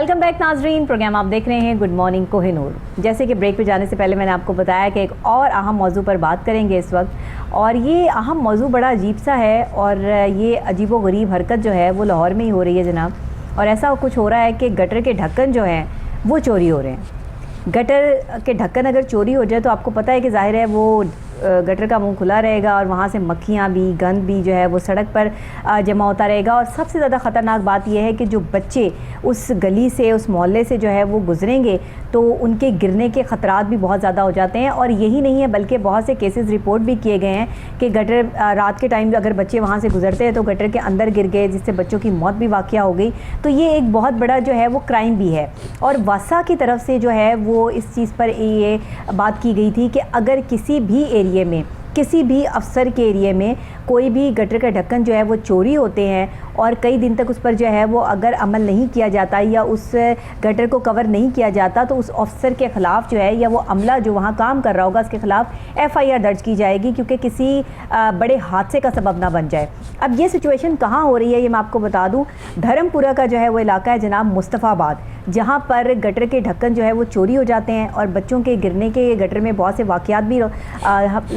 Welcome back नाजरीन, programme आप देख रहे हैं गुड मॉर्निंग कोहिनूर। जैसे कि ब्रेक पे जाने से पहले मैंने आपको बताया कि एक और अहम मौजू पर बात करेंगे इस वक्त, और ये अहम मौजू बड़ा अजीब सा है और ये अजीबो गरीब हरकत जो है वो लाहौर में ही हो रही है जनाब। और ऐसा कुछ हो रहा है कि गटर के ढक्कन जो हैं वो चोरी हो रहे हैं। गटर के ढक्कन अगर चोरी हो जाए तो आपको पता है कि जाहिर है वो गटर का मुंह खुला रहेगा और वहाँ से मक्खियाँ भी, गंद भी जो है वो सड़क पर जमा होता रहेगा। और सबसे ज़्यादा ख़तरनाक बात यह है कि जो बच्चे उस गली से, उस मोहल्ले से जो है वो गुजरेंगे तो उनके गिरने के ख़तरात भी बहुत ज़्यादा हो जाते हैं। और यही नहीं है बल्कि बहुत से केसेस रिपोर्ट भी किए गए हैं कि गटर रात के टाइम अगर बच्चे वहाँ से गुजरते हैं तो गटर के अंदर गिर गए, जिससे बच्चों की मौत भी वाक़या हो गई। तो ये एक बहुत बड़ा जो है वो क्राइम भी है। और वासा की तरफ से जो है वो इस चीज़ पर ये बात की गई थी कि अगर किसी भी एरिए में, किसी भी अफसर के एरिए में कोई भी गटर का ढक्कन जो है वो चोरी होते हैं और कई दिन तक उस पर जो है वो अगर अमल नहीं किया जाता या उस गटर को कवर नहीं किया जाता तो उस अफसर के ख़िलाफ़ जो है या वो अमला जो वहाँ काम कर रहा होगा उसके ख़िलाफ़ FIR दर्ज की जाएगी, क्योंकि किसी बड़े हादसे का सबब ना बन जाए। अब ये सिचुएशन कहाँ हो रही है ये मैं आपको बता दूँ। धर्मपुरा का जो है वो इलाका है जनाब मुस्तफ़ाबाद, जहाँ पर गटर के ढक्कन जो है वो चोरी हो जाते हैं और बच्चों के गिरने के गटर में बहुत से वाक़यात भी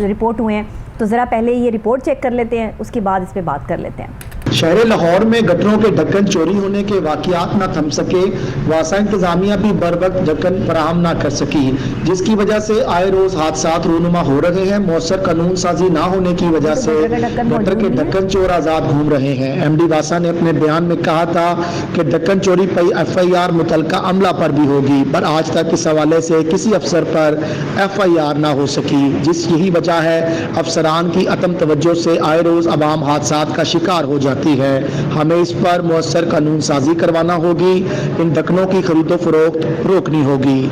रिपोर्ट हुए हैं। तो ज़रा पहले ये रिपोर्ट चेक कर लेते हैं, उसके बाद इस पर बात कर लेते हैं। शहर लाहौर में गटरों के ढक्कन चोरी होने के वाक़यात न थम सके, वासा इंतजामिया भी बर वक्त ढक्कन फराहम न कर सकी, जिसकी वजह से आए रोज हादसात रूनुमा हो रहे हैं। मौसर कानून साजी ना होने की वजह से गटर के ढक्कन चोर आज़ाद घूम रहे हैं। MD वासा ने अपने बयान में कहा था कि ढक्कन चोरी पर FIR मुतलका अमला पर भी होगी, पर आज तक इस हवाले से किसी अफसर पर FIR ना हो सकी, जिस यही वजह है अफसरान की अतम तवज्जो से आए रोज अवाम हादसात का शिकार हो जाती है। हमें इस पर मौसर कानून साजी करवाना होगी, इन ढक्कनों की खरीदो फरोख्त रोकनी होगी।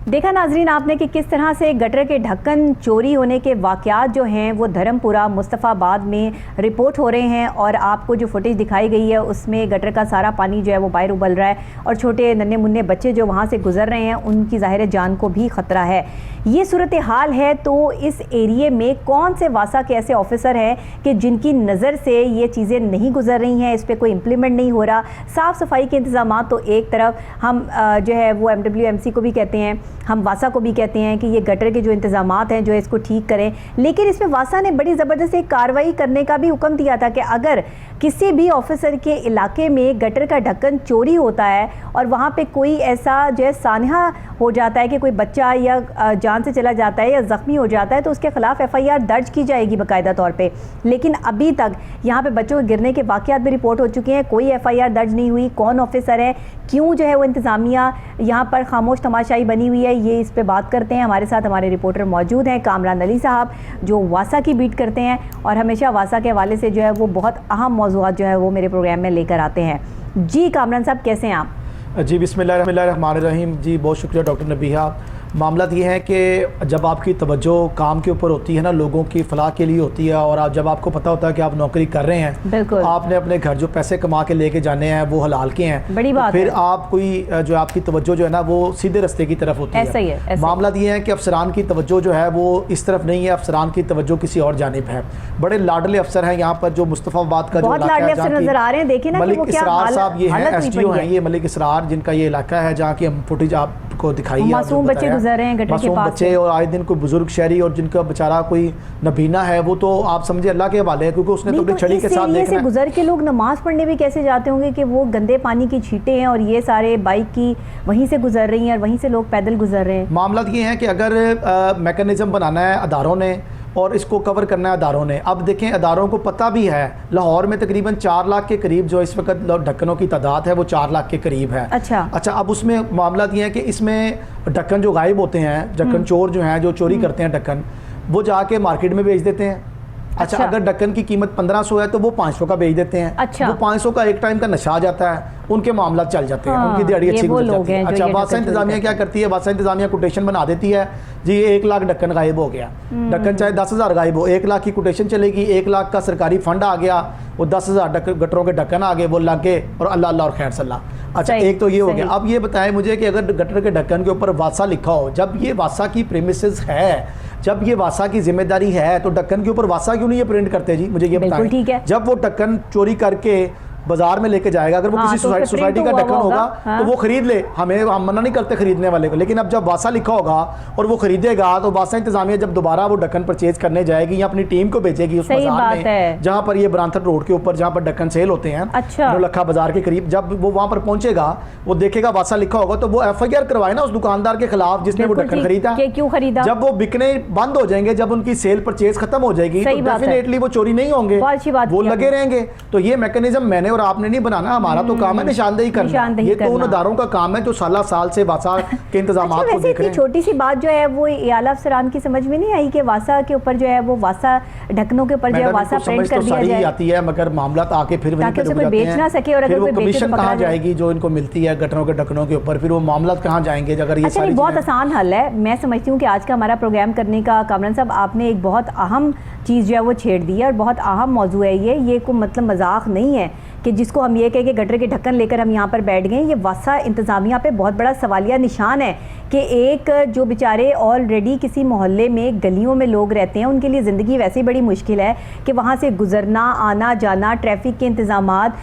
देखा नाजरीन आपने कि किस तरह से गटर के ढक्कन चोरी होने के वाक़यात जो हैं वो धर्मपुरा मुस्तफ़ाबाद में रिपोर्ट हो रहे हैं। और आपको जो फुटेज दिखाई गई है उसमें गटर का सारा पानी जो है वो बाहर उबल रहा है और छोटे नन्हे मुन्ने बच्चे जो वहाँ से गुजर रहे हैं उनकी ज़ाहिर जान को भी ख़तरा है। ये सूरत हाल है। तो इस एरिए में कौन से वासा के ऐसे ऑफिसर हैं कि जिनकी नज़र से ये चीज़ें नहीं गुजर रही हैं, इस पर कोई इम्प्लीमेंट नहीं हो रहा। साफ़ सफाई के इंतज़ाम तो एक तरफ हम जो है वो MWMC को भी कहते हैं, हम वासा को भी कहते हैं कि ये गटर के जो इंतज़ामात हैं जो इसको ठीक करें, लेकिन इसमें वासा ने बड़ी ज़बरदस्त एक कार्रवाई करने का भी हुक्म दिया था कि अगर किसी भी ऑफिसर के इलाके में गटर का ढक्कन चोरी होता है और वहाँ पे कोई ऐसा जो है सानहा हो जाता है कि कोई बच्चा या जान से चला जाता है या ज़ख्मी हो जाता है तो उसके ख़िलाफ़ FIR दर्ज की जाएगी बाकायदा तौर पे। लेकिन अभी तक यहाँ पे बच्चों के गिरने के वाक़यात भी रिपोर्ट हो चुके हैं, कोई FIR दर्ज नहीं हुई। कौन ऑफिसर है, क्यों जो है वो इंतज़ामिया यहाँ पर खामोश तमाशाई बनी हुई है, ये इस पर बात करते हैं। हमारे साथ हमारे रिपोर्टर मौजूद हैं कामरान अली साहब जो वासा की बीट करते हैं और हमेशा वासा के हवाले से जो है वो बहुत अहम मौज़ूआत जो है वो मेरे प्रोग्राम में लेकर आते हैं। जी कामरान साहब, कैसे हैं आप? जी बिस्मिल्लाहिर्रहमानिर्रहीम। जी बहुत शुक्रिया डॉक्टर नबीहा। मामला ये है कि जब आपकी तवज्जो काम के ऊपर होती है ना, लोगों की फलाह के लिए होती है, और जब आपको पता होता है कि आप नौकरी कर रहे हैं, बिल्कुल आपने अपने घर जो पैसे कमा के लेके जाने हैं वो हलाल के हैं, बड़ी बात फिर है। आप कोई जो आपकी तवज्जो जो है ना वो सीधे रास्ते की तरफ होती ऐसा ही है। मामला ये है कि अफसरान की तवज्जो जो है वो इस तरफ नहीं है, अफसरान की तवज्जो किसी और जानिब है। बड़े लाडले अफसर हैं यहाँ पर जो मुस्तफ़ाबाद का जो नजर आ रहे हैं। देखिए ना मलिक इसरार साहब ये हैं, SDO हैं, ये मलिक इसरार जिनका ये इलाका है जहाँ की हम फुटेज आपको दिखाई है। मासूम बच्चे गुजर रहे हैं गटर के पास बच्चे, और आए दिन कोई बुजुर्ग शहरी और जिनका बेचारा कोई नबीना है वो तो आप समझे अल्लाह के हवाले है, क्योंकि उसने तो छड़ी के साथ देखना है। गुजर के लोग नमाज पढ़ने भी कैसे जाते होंगे कि वो गंदे पानी की छींटे हैं और ये सारे बाइक की वहीं से गुजर रही हैं और वहीं से लोग पैदल गुजर रहे हैं। मामला ये है कि अगर मैकेनिज्म बनाना है अदारों ने और इसको कवर करना है अदारों ने। अब देखें अदारों को पता भी है लाहौर में तकरीबन 4 लाख के करीब जो इस वक्त ढक्कनों की तादाद है वो 4 लाख के करीब है। अच्छा, अब उसमें मामला ये है कि इसमें ढक्कन जो गायब होते हैं, ढक्कन चोर जो हैं जो चोरी करते हैं ढक्कन, वो जाके मार्केट में बेच देते हैं। अच्छा, अगर ढक्कन की कीमत 1500 है तो वो 500 का बेच देते हैं। अच्छा, वो 500 का एक टाइम का नशा आ जाता है, उनके मामला चल जाते हैं। उनकी दिहाड़ी अच्छी गुजर जाती है। अच्छा, वासा इंतजामिया क्या करती है? वासा इंतजामिया कोटेशन बना देती है जी 1 लाख ढक्कन गायब हो गया। ढक्कन चाहे 10,000 गायब हो, 1 लाख की कोटेशन चलेगी, 1 लाख का सरकारी फंड आ गया, वो 10,000 गटरों के ढक्कन आ गए, वो लग गए और अल्लाह और खैर सल्लाह। अच्छा, एक तो ये हो गया। अब ये बताएं मुझे कि अगर गटर के ढक्कन के ऊपर वासा लिखा हो, जब ये वासा की प्रेमिसेस है, जब ये वासा की जिम्मेदारी है, तो ढक्कन के ऊपर वासा क्यों नहीं ये प्रिंट करते जी? मुझे ये बताएं। ठीक है, जब वो ढक्कन चोरी करके बाजार में लेके जाएगा, अगर वो हाँ, किसी तो सोसाइटी का ढक्कन होगा हाँ। तो वो खरीद ले, हम मना नहीं करते खरीदने वाले को, लेकिन अब जब वासा लिखा होगा और वो खरीदेगा तो वासा इंतजामिया जब दोबारा वो ढक्कन परचेज करने जाएगी या अपनी टीम को भेजेगी उस बाजार में जहां पर ये ब्रांथड रोड के ऊपर जहां पर ढक्कन सेल होते हैं, अच्छा, नौलखा बाजार के करीब, जब वो वहां पर पहुंचेगा वो देखेगा वासा लिखा होगा तो वो एफआईआर करवाए ना उस दुकानदार के खिलाफ जिसने वो ढक्कन खरीदा, क्यों खरीदा। जब वो बिकने बंद हो जाएंगे, जब उनकी सेल परचेज खत्म हो जाएगी तो डेफिनेटली वो चोरी नहीं होंगे, वो लगे रहेंगे। तो ये मैकेनिज्म मैंने और आपने नहीं बनाना, हमारा तो काम है निशानदेही करना, ये तो उन अदारों का काम है जो साल से वासा के इंतजाम को देख रहे हैं। छोटी सी बात जो है वो आला अफसरान की समझ में नहीं आई कि वासा के ऊपर जो है वो वासा ढक्कनों के ऊपर जो है वासा प्रिंट कर दिया जाए, आती है मगर मामला आके फिर वहीं पे रुक जाते हैं, बेच ना सके, और अगर वो कमीशन कहाँ जाएगी जो इनको मिलती है गटरों के ढक्कनों के ऊपर, फिर वो मामला कहाँ जाएंगे अगर ये सारी बहुत आसान हल है। मैं समझती हूँ कि आज का हमारा प्रोग्राम करने का कामरान साहब आपने एक बहुत अहम चीज़ जो है वो छेड़ दी है और बहुत अहम मौजू है ये कोई मतलब मजाक नहीं है कि जिसको हम ये कहें कि गटर के ढक्कन लेकर हम यहाँ पर बैठ गए। ये वासा इंतज़ामिया पे बहुत बड़ा सवालिया निशान है कि एक जो बेचारे ऑलरेडी किसी मोहल्ले में गलियों में लोग रहते हैं, उनके लिए ज़िंदगी वैसे ही बड़ी मुश्किल है कि वहाँ से गुजरना आना जाना, ट्रैफिक के इंतज़ामात,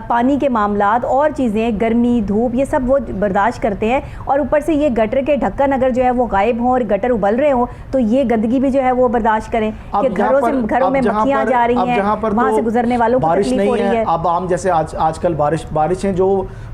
पानी के मामलात और चीज़ें, गर्मी धूप, ये सब वो बर्दाश्त करते हैं, और ऊपर से ये गटर के ढक्कन अगर जो है वो गायब हों और गटर उबल रहे हों तो ये गंदगी भी जो है वो बर्दाश्त करें कि घरों में मक्खियाँ जा रही हैं, वहाँ से गुजरने वालों को तकलीफ हो रही है। अब आम जैसे आजकल बारिशें जो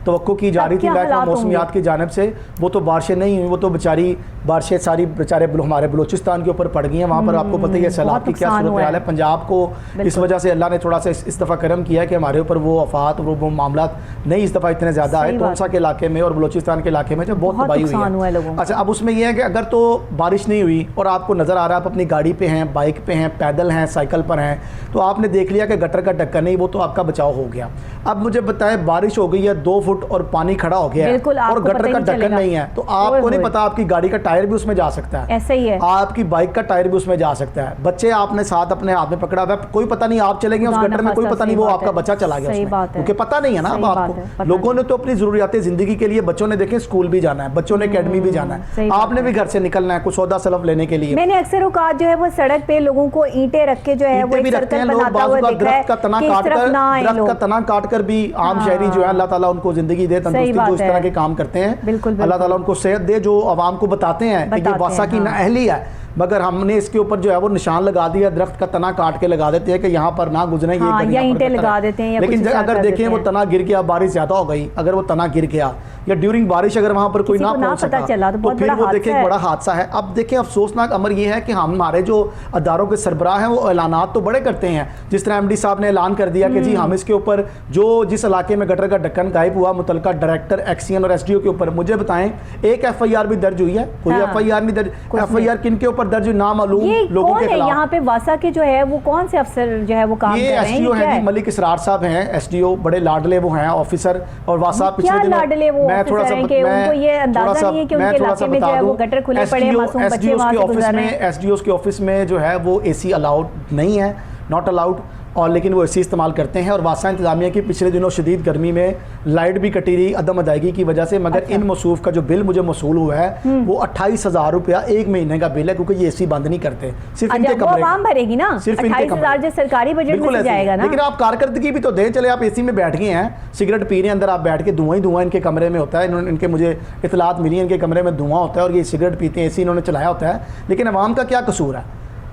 तवक्को की जा रही थी महकमा मौसमियात की जानिब से, वो तो बारिशें नहीं हुई, वो तो बेचारी बारिशें सारी बेचारे हमारे बलूचिस्तान के ऊपर पड़ गई हैं। वहाँ पर आपको पता ही है सैलाब की क्या सूरत हाल है। पंजाब को इस वजह से अल्लाह ने थोड़ा सा इस दफ़ा करम किया कि हमारे ऊपर वो आफात वो मामला नहीं इस दफ़ा इतने ज़्यादा आए। तोनसा के इलाके में और बलूचिस्तान के इलाके में जो बहुत तबाही हुई है। अच्छा, अब उसमें यह है कि अगर तो बारिश नहीं हुई और आपको नज़र आ रहा है आप अपनी गाड़ी पे हैं, बाइक पे हैं, पैदल हैं, साइकिल पर हैं, तो आपने देख लिया कि गटर का ढक्कन नहीं, वो तो आपका बचाव हो गया। अब मुझे बताएं बारिश हो गई है 2 फुट और पानी खड़ा हो गया है और गटर का ढक्कन नहीं है, तो आपको नहीं पता आपकी गाड़ी का टायर भी उसमें जा सकता है, ऐसा ही है, आपकी बाइक का टायर भी उसमें जा सकता है। बच्चे आपने साथ अपने हाथ में पकड़ा हुआ है, कोई पता नहीं आप चले गए उस गटर में, कोई पता नहीं वो आपका बच्चा चला गया उसमें, क्योंकि पता नहीं है ना। अब आपको लोगों ने तो अपनी जरूरियात जिंदगी के लिए, बच्चों ने देखे स्कूल भी जाना है, बच्चों ने अकेडमी भी जाना है, आपने भी घर से निकलना है कुछ सौदा सलफ लेने के लिए। मैंने अक्सर औकात जो है वो सड़क पे लोगों को ईंटें रख के जो है वो एक सर्कल बनाता हुआ दिख रहा है, दरख्त का तना काट कर भी आम शहरी जो है अल्लाह ताला उनको जिंदगी दे, तंदुरुस्ती, जो इस तरह के काम करते हैं, अल्लाह ताला उनको सेहत दे, जो आवाम को बताते हैं कि ये वासा की नाअहली है, मगर हमने इसके ऊपर जो है वो निशान लगा दिया, दरख्त का तना काट के लगा देते हैं कि यहाँ पर ना गुजरे, या ईंटें लगा देते हैं। लेकिन अगर देखें वो तना गिर गया, बारिश ज्यादा हो गई, अगर वो तना गिर गया या ड्यूरिंग बारिश अगर वहां पर कोई ना पहुंच सका तो फिर वो देखें बड़ा हादसा है। अब देखें अफसोसनाक अमर ये है कि हमारे जो अदारों के सरबराह हैं वो ऐलानात तो बड़े करते हैं, जिस तरह एमडी साहब ने ऐलान कर दिया कि जी हम इसके ऊपर जो जिस इलाके में गटर का ढक्कन गायब हुआ मुतलका डायरेक्टर, एक्सीएन और एसडीओ के ऊपर, मुझे बताएं एक एफआईआर भी दर्ज हुई है? कोई एफआईआर नहीं दर्ज। एफआईआर किन के ऊपर दर्ज हुई? नामालूम लोगों के खिलाफ। यहाँ पे वासा के जो है वो कौन से अफसर जो है वो काम कर रहे हैं? एसडीओ हैं मलिक इसरार साहब हैं, एसडीओ बड़े लाडले वो हैं ऑफिसर, और वासा पिछले दिनों मैं थोड़ा सा उनको ये अंदाजा नहीं है कि उनके इलाके में जो है वो गटर खुले पड़े हैं, मासूम बच्चे वहां से गुजर रहे हैं। एसडीओ के ऑफिस में जो है वो एसी अलाउड नहीं है, नॉट अलाउड, और लेकिन वो एसी इस्तेमाल करते हैं। और वासा इंतजामिया की पिछले दिनों शदीद गर्मी में लाइट भी कटी रही अदम अदायगी की वजह से, मगर इन मसूफ का जो बिल मुझे मसूल हुआ है वो 28,000 रुपया 1 महीने का बिल है, क्योंकि ये एसी बंद नहीं करते, सिर्फ इनके कमरे भरेगी ना, सिर्फ 28,000 जो सरकारी बजट में जाएगा ना। लेकिन आप कारकर्दगी भी तो दें, चले आप एसी में बैठ गए हैं, सिगरेट पी रहे हैं, अंदर आप बैठ के धुआं ही धुआं इनके कमरे में होता है, इनके मुझे इतलात मिली है इनके कमरे में धुआं होता है और ये सिगरेट पीते हैं, एसी इन्होंने चलाया होता है। लेकिन अवाम का क्या कसूर है?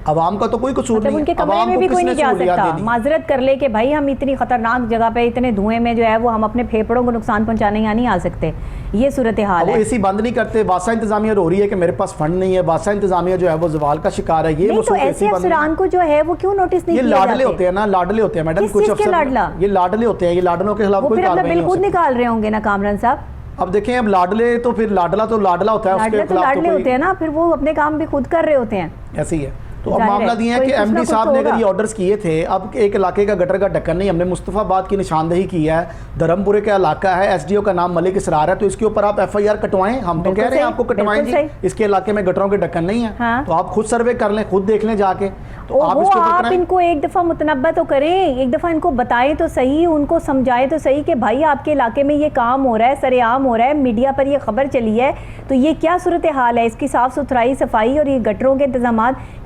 अवाम का तो कोई कसूर नहीं, उनके कमरे में भी कोई नहीं जा सकता, माजरत कर ले कि भाई हम इतनी खतरनाक जगह पे इतने धुएं में जो है वो हम अपने फेफड़ों को नुकसान पहुंचाने यहाँ नहीं आ सकते, ये सूरत हाल है। एसी बंद नहीं करते, वासा इंतजामिया रो रही है कि मेरे पास फंड नहीं है, वासा इंतजामिया जो है वो जवाल का शिकार है। ये तो ऐसे अफसरान को जो है वो क्यों नोटिस नहीं किया जाता? ये लाडले होते हैं ना, लाडले होते हैं मैडम, कुछ अफसर ये लाडले होते हैं, ये लाडलों के खिलाफ कोई कार्रवाई नहीं हो सकती। बिल खुद निकाल रहे होंगे ना कामरान साहब। अब देखें, अब लाडले तो फिर लाडला होता है, उसके खिलाफ लाडले होते हैं ना, फिर वो अपने काम भी खुद कर रहे होते हैं, ऐसे ही है। तो अब मामला दिए है कि एमडी साहब ने अगर ये ऑर्डर्स किए थे, अब एक इलाके का गटर का ढक्कन नहीं, हमने मुस्तफाबाद की निशानदेही की है, धर्मपुरे का इलाका है, एसडीओ का नाम मलिक इसरार है, तो इसके ऊपर आप एफआईआर कटवाएं, हम तो कह रहे हैं आपको कटवाएंगे, इसके इलाके में गटरों के ढक्कन नहीं है। हाँ। तो आप खुद सर्वे कर लें, खुद देख लें जाके, तो आप इनको एक दफा मुतनब्बा तो करें, एक दफा इनको बताएं तो सही, उनको समझाएं तो सही कि भाई आपके इलाके में ये काम हो रहा है, सरेआम हो रहा है, मीडिया पर ये खबर चली है, तो ये क्या सूरत हाल है, इसकी साफ सुथराई सफाई और ये गटरों के इंतजाम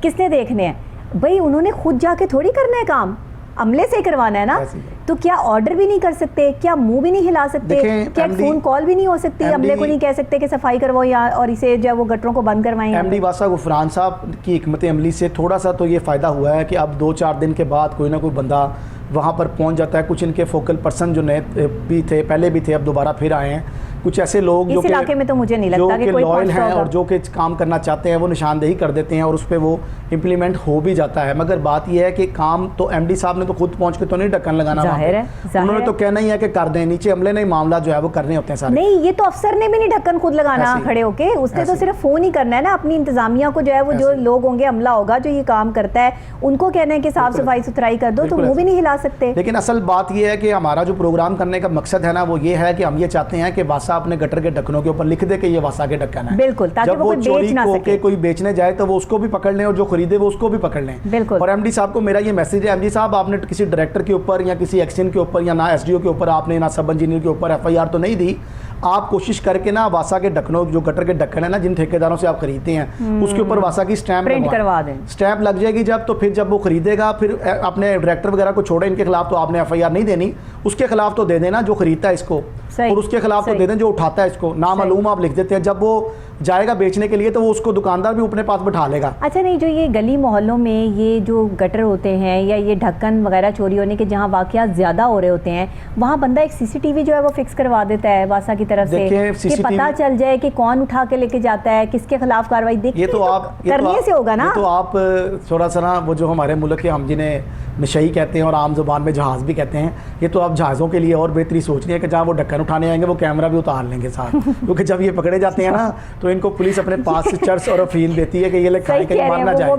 किसने देखने हैं? भाई उन्होंने खुद जाके थोड़ी करना है काम, अमले से करवाना है ना, तो क्या ऑर्डर भी नहीं कर सकते, क्या मुंह भी नहीं हिला सकते, क्या फोन कॉल भी नहीं हो सकती, अमले को नहीं कह सकते कि सफाई करवाओ या और इसे जो है वो गटरों को बंद करवाएं? एमडी वासा गुफरान साहब की हिकमत अमली से थोड़ा सा तो ये फ़ायदा हुआ है कि अब 2-4 दिन के बाद कोई ना कोई बंदा वहाँ पर पहुँच जाता है। कुछ इनके फोकल पर्सन जो नए भी थे, पहले भी थे, अब दोबारा फिर आए हैं। कुछ ऐसे लोग इस इलाके में तो मुझे नहीं लगता कि कोई लॉयल हैं और जो कि काम करना चाहते हैं वो निशानदेही कर देते हैं और उस पर वो इम्प्लीमेंट हो भी जाता है। मगर बात यह है कि काम तो एमडी साहब ने तो खुद पहुंच के तो नहीं ढक्कन लगाना, उन्होंने तो कहना ही है कि कर दें, नीचे अमले ने मामला जो है वो करने होते हैं सारे। नहीं, ये तो अफसर ने भी नहीं ढक्कन खुद लगाना खड़े होके, उसने तो सिर्फ फोन ही करना है ना अपनी इंतजामिया को, जो है वो जो लोग होंगे, अमला होगा जो ये काम करता है, उनको कहना है कि साफ सफाई सुथराई कर दो, तो वो भी नहीं हिला सकते। लेकिन असल बात यह है कि हमारा जो प्रोग्राम करने का मकसद है ना वो ये है कि हम ये चाहते हैं कि वासा अपने गटर के ढक्कनों के ऊपर लिख दे कि ये वासा के ढक्कन है। बिल्कुल, ताकि जब वो चोरी होके कोई बेचने जाए तो वो उसको भी पकड़ लें और जो खरीदे वो उसको भी पकड़ लें। बिल्कुल। और एमडी साहब को मेरा ये मैसेज है, एमडी साहब आपने किसी डायरेक्टर के ऊपर या किसी एक्शन के ऊपर या ना एसडीओ के ऊपर आपने ना सब इंजीनियर के ऊपर एफआईआर तो नहीं दी। आप कोशिश करके ना वासा के ढक्कनों, जो गटर के ढक्कन है ना जिन ठेकेदारों से आप खरीदते हैं, उसके ऊपर वासा की स्टैंप करवा दें। स्टैंप लग जाएगी जब, तो फिर जब वो खरीदेगा फिर अपने डायरेक्टर वगैरह को छोड़े, इनके खिलाफ तो आपने एफआईआर नहीं देनी, उसके खिलाफ तो दे देना जो खरीदता है इसको, और उसके खिलाफ तो दे दें जो उठाता है इसको। नामालूम आप लिख देते हैं, जब वो जाएगा बेचने के लिए तो वो उसको दुकानदार भी अपने पास बिठा लेगा। अच्छा, नहीं, जो ये गली मोहल्लों में ये जो गटर होते हैं या ये ढक्कन वगैरह चोरी होने के जहाँ वाकयात ज़्यादा हो रहे होते हैं, वहाँ बंदा एक सीसीटीवी जो है वो फिक्स करवा देता है वासा की तरफ से कि पता चल जाए कि कौन उठा के लेके जाता है, किसके खिलाफ कार्रवाई। देखिए ये तो आप करने से होगा ना। तो आप थोड़ा सा ना वो जो हमारे मुल्क के हम जिन्हें नशई कहते हैं और आम जुबान में जहाज़ भी कहते हैं, ये तो आप जहाज़ों के लिए और बेहतरी सोच रही है कि जहाँ वो ढक्कन उठाने आएंगे वो कैमरा भी उतार लेंगे साथ क्योंकि जब ये पकड़े जाते हैं ना तो इनको पुलिस अपने पास से चर्च और अफीम देती है कि ये खाए कहीं मार ना जाए,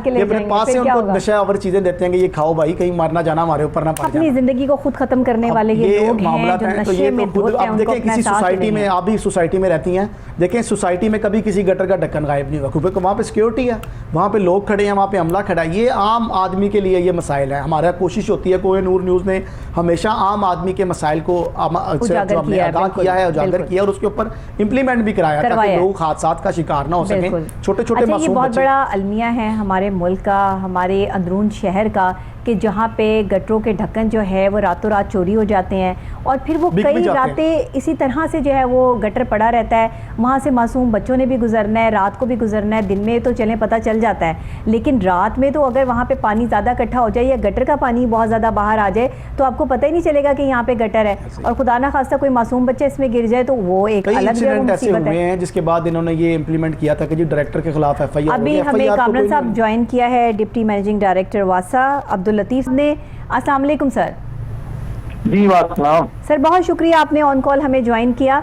ये अपने पास से उनको नशा और चीज़ें देते हैं कि ये खाओ भाई, कहीं मारना जाना हमारे ऊपर ना पड़ जाए। अपनी जिंदगी को खुद खत्म करने वाले ये लोग मामला है। तो ये तो खुद आप देखें किसी सोसाइटी में, आप भी सोसाइटी में रहती हैं, देखें सोसाइटी में कभी किसी गटर का ढक्कन गायब नहीं हुआ क्योंकि वहाँ पे सिक्योरिटी है, वहाँ पे लोग खड़े हैं, वहाँ पे अमला खड़ा है। ये आम आदमी के लिए ये मसाइल है। हमारा कोशिश होती है, कोहिनूर न्यूज़ ने हमेशा आम आदमी के मसाइल को आगाह किया है, उजागर किया और उसके ऊपर इम्प्लीमेंट भी कराया ताकि लोग हादसा का शिकार ना हो सके। छोटे छोटे ये बहुत बड़ा अलमिया है हमारे मुल्क का, हमारे अंदरून शहर का, कि जहाँ पे गटरों के ढक्कन जो है वो रातों रात चोरी हो जाते हैं और फिर वो कई रातें इसी तरह से जो है वो गटर पड़ा रहता है। वहाँ से मासूम बच्चों ने भी गुजरना है, रात को भी गुजरना है, दिन में तो चलें पता चल जाता है, लेकिन रात में तो अगर वहाँ पे पानी ज़्यादा इकट्ठा हो जाए या गटर का पानी बहुत ज़्यादा बाहर आ जाए तो आपको पता ही नहीं चलेगा कि यहाँ पे गटर है, और खुदा ना खास्ता कोई मासूम बच्चा इसमें गिर जाए तो वो एक अलग मुसीबत है। जिसके बाद इन्होंने ये इम्प्लीमेंट किया था कि जी डायरेक्टर के खिलाफ एफआईआर। अभी हमें कामरान साहब ज्वाइन किया है, डिप्टी मैनेजिंग डायरेक्टर वासा अब्दुल लतीफ़ ने। अस्सलाम वालेकुम सर। जी वालेकुम सर, बहुत शुक्रिया आपने ऑन कॉल हमें ज्वाइन किया।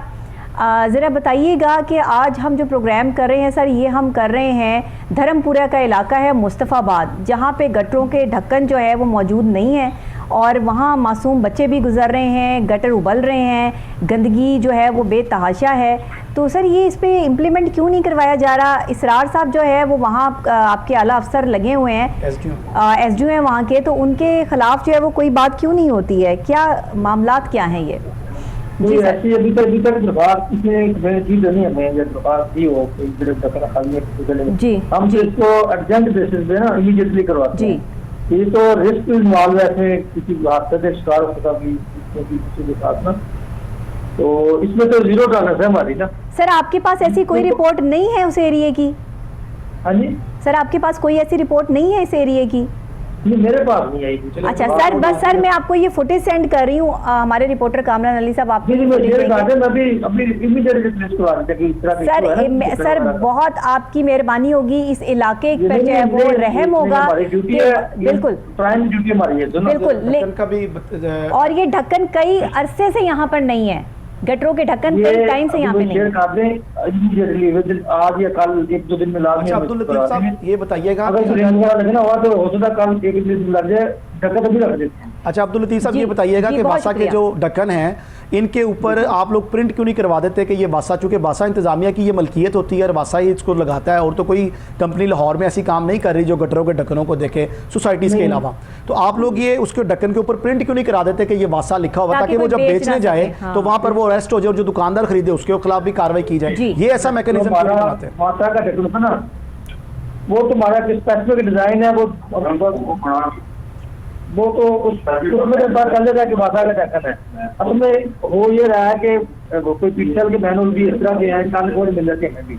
ज़रा बताइएगा कि आज हम जो प्रोग्राम कर रहे हैं सर, ये हम कर रहे हैं धर्मपुरा का इलाका है मुस्तफ़ाबाद, जहाँ पे गटरों के ढक्कन जो है वो मौजूद नहीं है और वहाँ मासूम बच्चे भी गुजर रहे हैं, गटर उबल रहे हैं, गंदगी जो है वो बेतहाशा है। तो सर ये इस पर इम्प्लीमेंट क्यों नहीं करवाया जा रहा? इसरार साहब जो है वो वहाँ आपके आला अफसर लगे हुए हैं, एसडीओ हैं वहाँ के, तो उनके खिलाफ जो है वो कोई बात क्यों नहीं होती है? क्या मामलात क्या हैं ये? जी ऐसी अभी तक दरख्वास्त नहीं, हमें दरख्वास्त दी हो जी, हम तो इसको अर्जेंट बेसिस पे ना इमीडिएटली करवाते हैं। ये तो रिस्क इन्वॉल्व है किसी हादसे के शिकार होता भी किसी के साथ ना, तो इसमें तो जीरो टॉलरेंस है हमारी ना। सर आपके पास ऐसी कोई रिपोर्ट नहीं है उस एरिया की? हाँ जी सर, आपके पास कोई ऐसी रिपोर्ट नहीं है इस एरिया की? मेरे पास नहीं आई। अच्छा सर, बस सर मैं आपको ये फुटेज सेंड कर रही हूँ, हमारे रिपोर्टर कामरान अली साहब आप सर बहुत आपकी मेहरबानी होगी, इस इलाके पर जो है वो रहम होगा। बिल्कुल बिल्कुल, और ये ढक्कन कई अरसे से यहाँ पर नहीं है, गटरों के ढक्कन कई टाइम से यहाँ पे नहीं। आज या कल 1-2 दिन में लाभ। अब्दुल लतीफ साहब ये बताइएगा, लगना हुआ तो हो सकता कल 1 दिन लग जाए, ढक्कन अभी रख देते हैं। अच्छा अब्दुल लतीफ साहब ये बताइएगा कि वासा के जो ढक्कन हैं इनके ऊपर आप लोग प्रिंट क्यों नहीं करवा देते कि ये वासा, चूंकि वासा इंतजामिया की ये मलकियत होती है और वासा ही इसको लगाता है, और तो कोई कंपनी लाहौर में ऐसी काम नहीं कर रही जो गटरों के ढक्कनों को देखे सोसाइटीज़ के अलावा। तो आप लोग ये उसके ढक्कन के ऊपर प्रिंट क्यों नहीं करा देते कि ये वासा लिखा हुआ, ताकि वो जब बेचने जाए तो वहाँ पर वो अरेस्ट हो जाए और जो दुकानदार खरीदे उसके खिलाफ भी कार्रवाई की जाए? ये ऐसा मैकेनिज्म क्यों नहीं बनाते? वासा का ढक्कन है ना, वो तुम्हारा स्पेसिफिक डिजाइन है, वो वो तो उसमें बात कर लेगा कि वासा का ढक्कन है। अब में हो ये रहा है कि कोई पिक्चर के मैनुअल भी इस तरह के हैं, कान को मिल जाते हैं भी।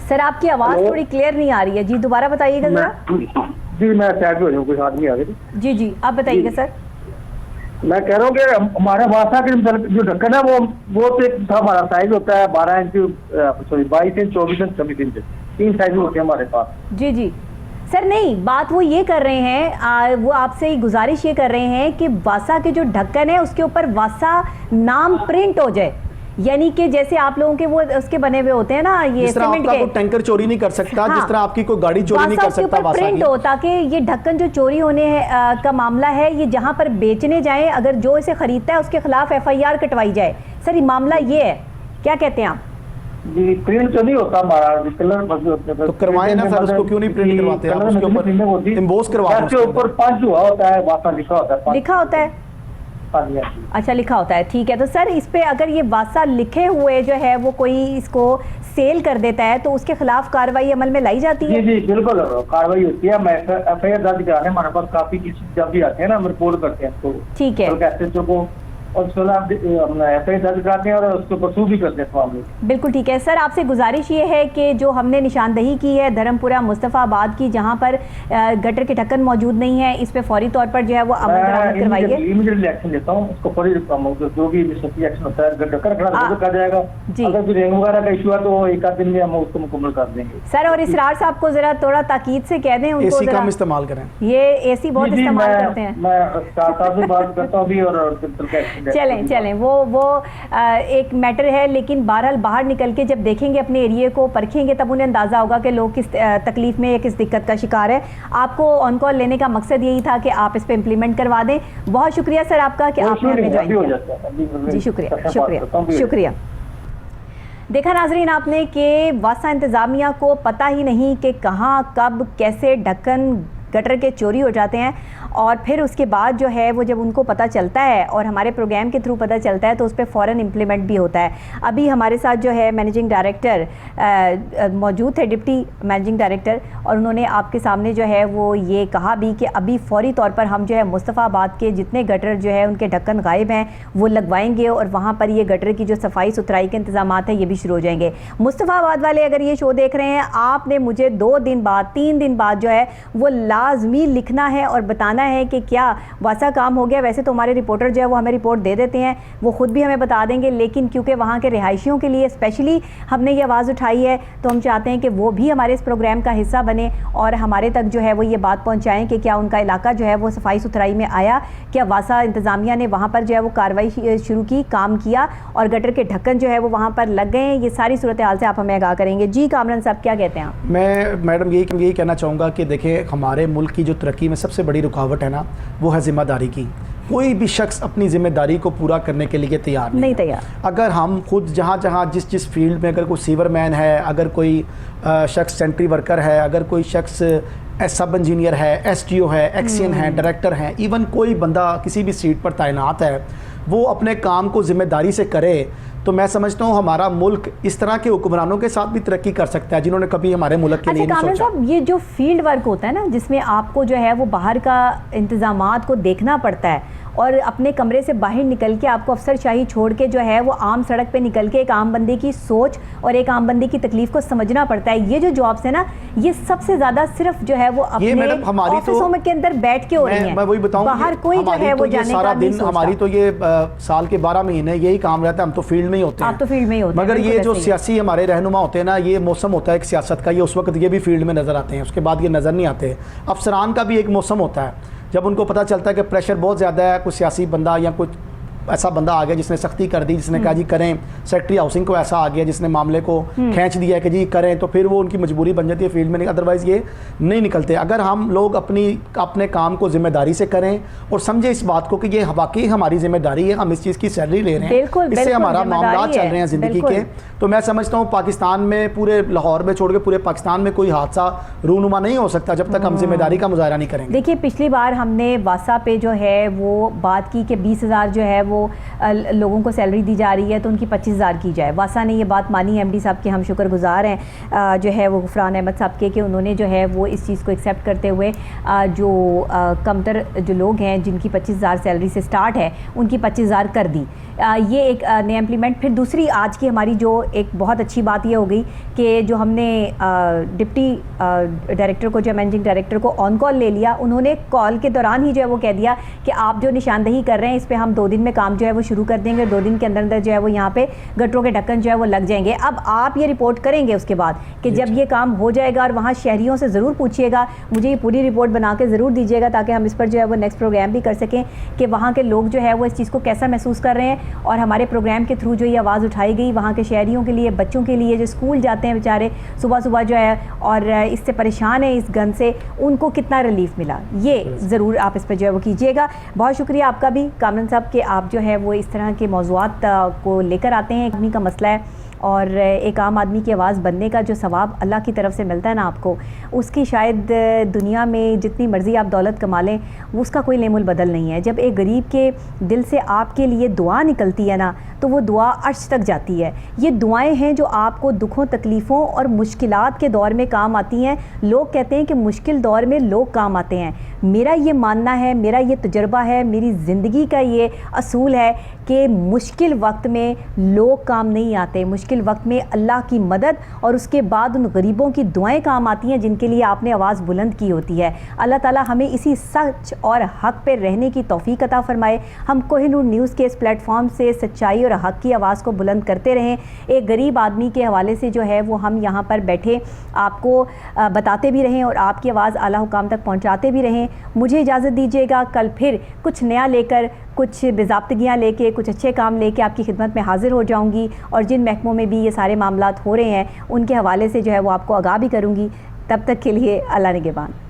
सर आपकी आवाज़ थोड़ी क्लियर नहीं आ रही है जी, दोबारा बताइएगा जरा। जी मैं साइड पे हो जाऊँ, कोई आदमी आ गए। जी जी आप बताइएगा सर। मैं कह रहा हूँ कि हमारे वासा के जो ढक्कन है वो तो एक हमारा साइज होता है 12 inch, sorry 22 inch, 24 inch, 26 inch, 3 size होते हैं हमारे पास। जी जी सर, नहीं बात वो ये कर रहे हैं, वो आपसे गुजारिश ये कर रहे हैं कि वासा के जो ढक्कन है उसके ऊपर वासा नाम प्रिंट हो जाए, यानी कि जैसे आप लोगों के वो उसके बने हुए होते हैं ना, ये सीमेंट के, टैंकर चोरी नहीं कर सकता। हाँ, जिस तरह आपकी कोई गाड़ी चोरी नहीं कर सकता, वासा प्रिंट हो, ताकि ये ढक्कन जो चोरी होने का मामला है ये जहां पर बेचने जाए, अगर जो इसे खरीदता है उसके खिलाफ FIR कटवाई जाए। सर ये मामला ये है, क्या कहते हैं आप? जी प्रिंट तो नहीं होता हमारा, कलर तो करवाए ना सर, उसको क्यों नहीं प्रिंट करवाते आप? उसके ऊपर एम्बोस करवा दो, उसके ऊपर 5 हुआ होता है, वासा लिखा होता है। लिखा होता है? अच्छा लिखा होता है, ठीक है। तो सर इस पे अगर ये वासा लिखे हुए जो है वो कोई इसको सेल कर देता है तो उसके खिलाफ कार्रवाई अमल में लाई जाती है? जी जी बिल्कुल कार्रवाई होती है। मैं FIR दर्ज कराने हमारे पास काफी जब भी आते हैं ना, हम रिपोर्ट करते हैं उसको, ठीक है, को और उसके बाद FIR दर्ज कराते हैं और उसको परसू भी करते हैं मामले। बिल्कुल ठीक है सर। आपसे गुजारिश ये है कि जो हमने निशानदही की है धर्मपुरा मुस्तफ़ाबाद की, जहां पर गटर के ढक्कन मौजूद नहीं है, इस पे फौरी तौर पर जो है वो अमल दरामद करवाइए। इमीडिएटली एक्शन लेता हूं, उसको फौरी जो भी एक्शन होता है ढक्कन कर जाएगा। अगर फिर रेंग वगैरह का इशू है तो एक आध दिन में हम उसको मुकम्मल कर देंगे। सर और इसरार साहब को जरा थोड़ा ताकीद से कह दें, उनको AC कम इस्तेमाल करें, ये AC बहुत इस्तेमाल करते हैं। मैं साहब से बात करता हूं भी और चलें चलें, वो एक मैटर है, लेकिन बहरहाल बाहर निकल के जब देखेंगे अपने एरिया को परखेंगे तब उन्हें अंदाज़ा होगा कि लोग किस तकलीफ में या किस दिक्कत का शिकार है। आपको ऑन कॉल लेने का मकसद यही था कि आप इस पे इम्प्लीमेंट करवा दें। बहुत शुक्रिया सर आपका कि आपने हमें ज्वाइन किया। जी शुक्रिया शुक्रिया शुक्रिया। देखा नाजरीन आपने कि वासा इंतज़ामिया को पता ही नहीं कि कहाँ कब कैसे ढक्कन गटर के चोरी हो जाते हैं, और फिर उसके बाद जो है वो जब उनको पता चलता है और हमारे प्रोग्राम के थ्रू पता चलता है तो उस पर फ़ौरन इम्प्लीमेंट भी होता है। अभी हमारे साथ जो है मैनेजिंग डायरेक्टर मौजूद थे, डिप्टी मैनेजिंग डायरेक्टर, और उन्होंने आपके सामने जो है वो ये कहा भी कि अभी फ़ौरी तौर पर हम जो है मुस्तफ़ाबाद के जितने गटर जो है उनके ढक्कन गायब हैं वो लगवाएंगे, और वहाँ पर ये गटर की जो सफाई सुथराई के इंतजाम है ये भी शुरू हो जाएंगे। मुस्तफ़ाबाद वाले अगर ये शो देख रहे हैं, आपने मुझे 2 दिन बाद 3 दिन बाद जो है वो लाजमी लिखना है और बताना है कि क्या वासा काम हो गया। वैसे तो हमारे रिपोर्टर जो है वो हमें रिपोर्ट दे देते हैं, वो खुद भी हमें बता देंगे, लेकिन क्योंकि वहाँ के रिहायशियों के लिए स्पेशली हमने ये आवाज़ उठाई है तो हम चाहते हैं कि वो भी हमारे इस प्रोग्राम का हिस्सा बने और हमारे तक जो है वो ये बात पहुँचाएँ कि क्या उनका इलाका जो है वो सफाई सुथराई में आया, क्या वासा इंतज़ामिया ने वहाँ पर जो है वो कार्रवाई शुरू की, काम किया और गटर के ढक्कन जो है वो वहाँ पर लग गए। ये सारी सूरत हाल से आप हमें आगाह करेंगे। जी कामरान साहब क्या कहते हैं आप? मैं मैडम यही कहना चाहूँगा कि देखिए हमारे मुल्क की जो तरक्की में सबसे बड़ी रुकावट है ना, वो है ज़िम्मेदारी की। कोई भी शख्स अपनी ज़िम्मेदारी को पूरा करने के लिए तैयार नहीं तैयार। अगर हम खुद जहाँ जिस फील्ड में, अगर कोई सीवरमैन है, अगर कोई शख्स सेंट्री वर्कर है, अगर कोई शख्स सब इंजीनियर है, STO है, एक्सियन है, डायरेक्टर हैं, इवन कोई बंदा किसी भी सीट पर तैनात है, वो अपने काम को ज़िम्मेदारी से करे तो मैं समझता हूँ हमारा मुल्क इस तरह के हुक्मरानों के साथ भी तरक्की कर सकता है जिन्होंने कभी हमारे मुल्क के लिए नहीं सोचा। साहब ये जो फील्ड वर्क होता है ना, जिसमें आपको जो है वो बाहर का इंतजामात को देखना पड़ता है और अपने कमरे से बाहर निकल के आपको अफसरशाही छोड़ के जो है वो आम सड़क पे निकल के एक आम बंदे की सोच और एक आम बंदे की तकलीफ को समझना पड़ता है। ये जो जॉब्स है ना, ये सबसे ज़्यादा सिर्फ जो है वो अपने ऑफिसों में के अंदर बैठ के हो रही हैं। मैं वही बताऊं, बाहर कोई जो है वो जाने का नहीं सोचता। हमारी तो ये साल के 12 महीने यही काम रहता है, हम तो फील्ड में ही होते हैं। आप तो फील्ड में ही होते हैं। मगर ये जो सियासी हमारे रहनुमा होते हैं ना, ये मौसम होता है एक सियासत का, ये उस वक्त ये भी फील्ड में नज़र आते हैं, उसके बाद ये नज़र नहीं आते। अफसरान का भी एक मौसम होता है जब उनको पता चलता है कि प्रेशर बहुत ज़्यादा है, कुछ सियासी बंदा या कुछ ऐसा बंदा आ गया जिसने सख्ती कर दी, जिसने कहा जी करें, सेक्रेटरी हाउसिंग को ऐसा आ गया जिसने मामले को खींच दिया कि जी करें, तो फिर वो उनकी मजबूरी बन जाती है फील्ड में, अदरवाइज़ ये नहीं निकलते। अगर हम लोग अपने काम को जिम्मेदारी से करें और समझे इस बात को कि ये वाकई हमारी जिम्मेदारी है, हम इस चीज़ की सैलरी ले रहे हैं, इससे हमारा मामला चल रहे हैं ज़िंदगी के, तो मैं समझता हूँ पाकिस्तान में, पूरे लाहौर में छोड़ के पूरे पाकिस्तान में कोई हादसा रूनुमा नहीं हो सकता जब तक हम जिम्मेदारी का मुजाहरा नहीं करेंगे। देखिए पिछली बार हमने वासा पे जो है वो बात की कि 20,000 जो है वो वो लोगों को सैलरी दी जा रही है तो उनकी 25,000 की जाए। वासा ने ये बात मानी, MD साहब के हम शुक्रगुजार हैं जो है वो गुफरान अहमद साहब के, कि उन्होंने जो है वो इस चीज़ को एक्सेप्ट करते हुए जो कमतर जो लोग हैं जिनकी 25,000 सैलरी से स्टार्ट है उनकी 25,000 कर दी। ये एक नया इम्प्लीमेंट। फिर दूसरी आज की हमारी जो एक बहुत अच्छी बात ये हो गई कि जो हमने डिप्टी डायरेक्टर को, जो मैनेजिंग डायरेक्टर को ऑन कॉल ले लिया, उन्होंने कॉल के दौरान ही जो है वो कह दिया कि आप जो निशानदही कर रहे हैं इस पे हम 2 दिन में काम जो है वो शुरू कर देंगे, 2 दिन के अंदर अंदर जो है वो यहाँ पे गटरों के ढक्कन जो है वो लग जाएंगे। अब आप ये रिपोर्ट करेंगे उसके बाद कि जब ये काम हो जाएगा, और वहाँ शहरियों से ज़रूर पूछिएगा, मुझे ये पूरी रिपोर्ट बना के ज़रूर दीजिएगा ताकि हम इस पर जो है वो नेक्स्ट प्रोग्राम भी कर सकें कि वहाँ के लोग जो है वो इस चीज़ को कैसा महसूस कर रहे हैं। और हमारे प्रोग्राम के थ्रू जो ये आवाज़ उठाई गई वहाँ के शहरियों के लिए, बच्चों के लिए जो स्कूल जाते हैं बेचारे सुबह सुबह जो है और इससे परेशान है इस गन से, उनको कितना रिलीफ मिला, ये ज़रूर आप इस पर जो है वो कीजिएगा। बहुत शुक्रिया आपका भी कामरान साहब कि आप जो है वो इस तरह के मौज़ूआत को लेकर आते हैं। आदमी का मसला है और एक आम आदमी की आवाज़ बनने का जो सवाब अल्लाह की तरफ से मिलता है ना आपको, उसकी शायद दुनिया में जितनी मर्ज़ी आप दौलत कमा लें वो उसका कोई लेमुल बदल नहीं है। जब एक गरीब के दिल से आपके लिए दुआ निकलती है ना तो वो दुआ अर्श तक जाती है। ये दुआएं हैं जो आपको दुखों, तकलीफ़ों और मुश्किलात के दौर में काम आती हैं। लोग कहते हैं कि मुश्किल दौर में लोग काम आते हैं। मेरा ये मानना है, मेरा ये तजुर्बा है, मेरी ज़िंदगी का ये असूल है कि मुश्किल वक्त में लोग काम नहीं आते, मुश्किल वक्त में अल्लाह की मदद और उसके बाद उन गरीबों की दुआएं काम आती हैं जिनके लिए आपने आवाज़ बुलंद की होती है। अल्लाह ताला हमें इसी सच और हक़ पे रहने की तौफीक अता फ़रमाए। हम कोहिनूर न्यूज़ के इस प्लेटफॉर्म से सच्चाई और हक़ की आवाज़ को बुलंद करते रहें। एक गरीब आदमी के हवाले से जो है वो हम यहाँ पर बैठे आपको बताते भी रहें और आपकी आवाज़ आला हुकाम तक पहुँचाते भी रहें। मुझे इजाज़त दीजिएगा, कल फिर कुछ नया लेकर, कुछ बेज़ाब्तगियाँ लेके, कुछ अच्छे काम लेके आपकी खिदमत में हाज़िर हो जाऊँगी और जिन महकमों में भी ये सारे मामलात हो रहे हैं उनके हवाले से जो है वो आपको आगाह भी करूँगी। तब तक के लिए अल्लाह निगहबान।